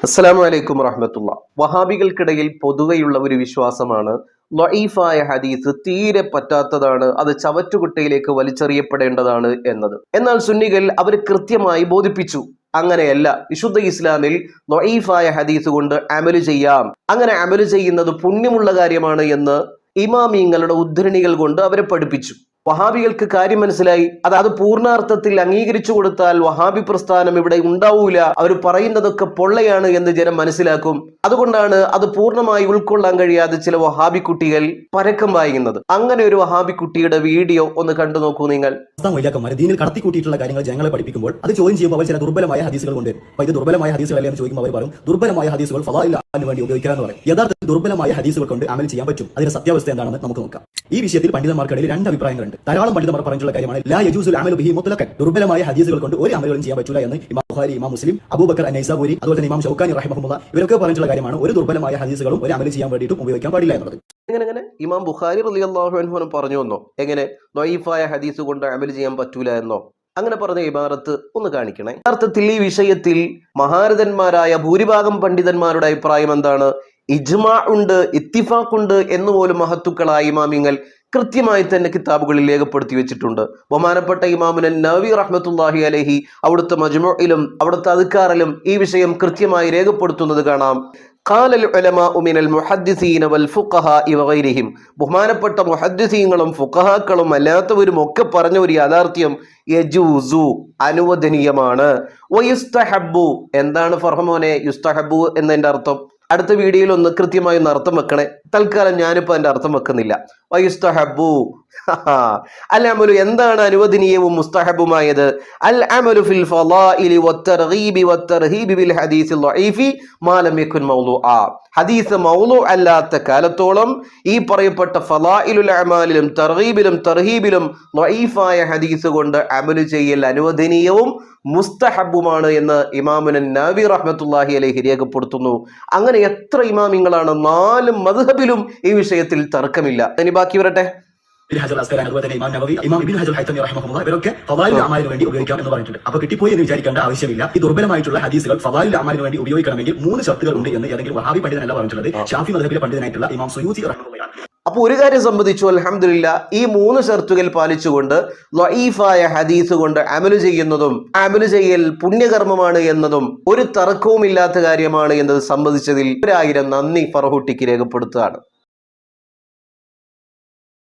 അസ്സലാമു അലൈക്കും വറഹ്മത്തുള്ളാഹി. വഹാബികൾക്കിടയിൽ പൊതുവെയുള്ള ഒരു വിശ്വാസമാണ് ലഈഫായ ഹദീസ് തീരെ പറ്റാത്തതാണ്, അത് ചവറ്റുകുട്ടയിലേക്ക് വലിച്ചെറിയപ്പെടേണ്ടതാണ് എന്നത്. എന്നാൽ സുന്നികൾ അവർ കൃത്യമായി ബോധിപ്പിച്ചു, അങ്ങനെയല്ല. വിശുദ്ധ ഇസ്ലാമിൽ ലഈഫായ ഹദീസ് കൊണ്ട് അമല് ചെയ്യാം, അങ്ങനെ അമല് ചെയ്യുന്നത് പുണ്യമുള്ള കാര്യമാണ് എന്ന് ഇമാമിങ്ങളുടെ ഉദ്ധരണികൾ കൊണ്ട് അവരെ പഠിപ്പിച്ചു. വഹാബികൾക്ക് കാര്യം മനസ്സിലായി. അത് പൂർണ്ണാർത്ഥത്തിൽ അംഗീകരിച്ചു കൊടുത്താൽ വഹാബി പ്രസ്ഥാനം ഇവിടെ ഉണ്ടാവൂല, അവർ പറയുന്നതൊക്കെ പൊള്ളയാണ് എന്ന് ജനം മനസ്സിലാക്കും. അതുകൊണ്ടാണ് അത് പൂർണ്ണമായി ഉൾക്കൊള്ളാൻ കഴിയാതെ ചില വഹാബി കുട്ടികൾ പരക്കം വായിക്കുന്നത്. അങ്ങനെ ഒരു വഹാബി കുട്ടിയുടെ വീഡിയോ ഒന്ന് കണ്ടു നോക്കൂ നിങ്ങൾ. ദീനിൽ കടത്തിക്കൂട്ടിയിട്ടുള്ള കാര്യങ്ങൾ ജനങ്ങളെ പഠിപ്പിക്കുമ്പോൾ അത് ചോദ്യം ചെയ്യുമ്പോൾ അവർ ചില ദുർബലമായ ഹദീസുകൾ കൊണ്ട് ഇത് ദുർബലമായ ഹദീസുകൾ എന്ന് ചോദിക്കുമ്പോൾ അവർ പറയും ദുർബലമായ ഹദീസുകൾ ഫളായിലിന് വേണ്ടി ഉപയോഗിക്കാന്ന് പറയും. യഥാർത്ഥത്തിൽ ദുർബലമായ ഹദീസുകൾ കൊണ്ട് അമൽ ചെയ്യാൻ പറ്റും. അതിന്റെ സത്യാവസ്ഥ എന്താണെന്ന് നമുക്ക് നോക്കാം. ഈ വിഷയത്തിൽ പണ്ഡിതന്മാർക്കിടയിൽ രണ്ട് അഭിപ്രായങ്ങളുണ്ട്. ധാരാളം പണ്ഡിതന്മാർ പറഞ്ഞിട്ടുള്ള കാര്യമാണ് ലാ യജൂസുൽ അമലു ബിഹി മുത്ലഖൻ, ദുർബലമായ ഹദീസുകൾ കൊണ്ട് ഒരു അമലുകളും ചെയ്യാൻ പറ്റില്ല എന്ന് ഇമാം ബുഖാരി, ഇമാം മുസ്ലിം, അബൂബക്കർ അൻ-നൈസാബൂരി, അതുപോലെ തന്നെ ഇമാം ഷൗക്കാനി റഹിമഹുല്ലാഹ് ഇവരൊക്കെ പറഞ്ഞിട്ടുള്ള കാര്യമാണ് ഒരു ദുർബലമായ ഹദീസുകളും ഒരു അമൽ ചെയ്യാൻ വേണ്ടിയിട്ടും ഉപയോഗിക്കാൻ പാടില്ല എന്നുള്ളത്. എങ്ങനെ ഇമാം ബുഖാരി റളിയല്ലാഹു അൻഹു പറഞ്ഞു എന്നോ, എങ്ങനെ ലഈഫായ ഹദീസ് കൊണ്ട് അമൽ ചെയ്യാൻ പറ്റൂല എന്നോ അങ്ങനെ പറഞ്ഞ ഇബാറത്ത് ഒന്ന് കാണിക്കണേ. യഥാർത്ഥത്തിൽ ഈ വിഷയത്തിൽ മഹാരഥന്മാരായ ഭൂരിഭാഗം പണ്ഡിതന്മാരുടെ അഭിപ്രായം എന്താണ്? ഇജ്മാ ഉണ്ട്, ഇത്തിഫാഖ് ഉണ്ട് എന്നുപോലും മഹത്തുക്കളായ ഇമാമിങ്ങൾ കൃത്യമായി തന്നെ കിതാബുകളിൽ രേഖപ്പെടുത്തി വെച്ചിട്ടുണ്ട്. ബഹുമാനപ്പെട്ട ഇമാമുൻ നവവി റഹ്മത്തുള്ളാഹി അലൈഹി അവിടുത്തെ മജ്മുഇലും അവിടുത്തെ അദ്കാറിലും ഈ വിഷയം കൃത്യമായി രേഖപ്പെടുത്തുന്നത് കാണാം. ഖാലൽ ഉലമാഉ മിനൽ മുഹദ്ദിസീന വൽ ഫുഖഹാഇ വഗൈരിഹിം, ബഹുമാനപ്പെട്ട മുഹദ്ദിസീങ്ങളും ഫുഖഹാക്കളും അല്ലാത്തവരും ഒക്കെ പറഞ്ഞ ഒരു യാഥാർത്ഥ്യം യജൂസു, അനുവദനീയമാണ്. വയുസ്തഹബ്ബു, എന്താണ് ഫർഹമോനെ യുസ്തഹബ്ബു എന്നതിന്റെ അർത്ഥം? അടുത്ത വീഡിയോയിൽ ഒന്ന് കൃത്യമായി ഒന്ന് അർത്ഥം വെക്കണേ. തൽക്കാലം ഞാനിപ്പോ അതിന്റെ അർത്ഥം വെക്കുന്നില്ല. വയുസ്തഹബ്ബു അൽ അമലു, എന്താണ് അനുവദനീയവും മുസ്തഹബുമായത്? അൽ അമലു ഫിൽ ഫളാഇലി വത്തർഗീബി വത്തർഹീബി ബിൽ ഹദീസിൽ ലഈഫി മാ ലം യകുൻ മൗളൂആ, ഹദീസ് മൗളൂ അല്ലാത്ത കാലത്തോളം ഈ പറയപ്പെട്ട ഫളാഇലുൽ അമാലിലും തർഗീബിലും തർഹീബിലും ലഈഫായ ഹദീസ് കൊണ്ട് അമലു ചെയ്യൽ അനുവദനീയവും മുസ്തഹബുമാണ് എന്ന് ഇമാമുൻ നവവി റഹ്മത്തുള്ളാഹി അലൈഹി രേഖപ്പെടുത്തുന്നു. അങ്ങനെ എത്ര ഇമാമിങ്ങളാണ്? 4 മദ്ഹബിലും ഈ വിഷയത്തിൽ തർക്കമില്ല. ഇനി ബാക്കി വരട്ടെ. ഇവരൊക്കെ ഫളായിൽ അമാലിന് വേണ്ടി ഉപയോഗിക്കാം എന്ന് പറഞ്ഞിട്ടുണ്ട്. അപ്പൊ കിട്ടിപ്പോയി എന്ന് വിചാരിക്കേണ്ട ആവശ്യമില്ല. ഈ ദുർബലമായിട്ടുള്ള ഹദീസുകൾ ഫളായിൽ അമാലിന് വേണ്ടി ഉപയോഗിക്കണമെങ്കിൽ 3 ഷർത്തുകൾ ഉണ്ട് എന്ന് ഏതെങ്കിലും വഹാബി പണ്ഡിതനല്ല പറഞ്ഞിട്ടുള്ളത്. ഷാഫി മദ്ഹബിലെ പണ്ഡിതനായിട്ടുള്ള ഇമാം സുയൂത്തി റഹിമഹുല്ലാഹ്. അപ്പൊ ഒരു കാര്യം സംബന്ധിച്ചു, അൽഹംദുലില്ലാ, ഈ 3 ഷർത്തുകൾ പാലിച്ചുകൊണ്ട് ലഈഫായ ഹദീസ് കൊണ്ട് അമല് ചെയ്യുന്നതും അമല് ചെയ്യൽ പുണ്യകർമ്മമാണ് എന്നതും ഒരു തർക്കവും ഇല്ലാത്ത കാര്യമാണ് എന്നത് സംബന്ധിച്ചതിൽ 1000 നന്ദി ഫർഹുട്ടിക്ക് രേഖപ്പെടുത്തുകയാണ്.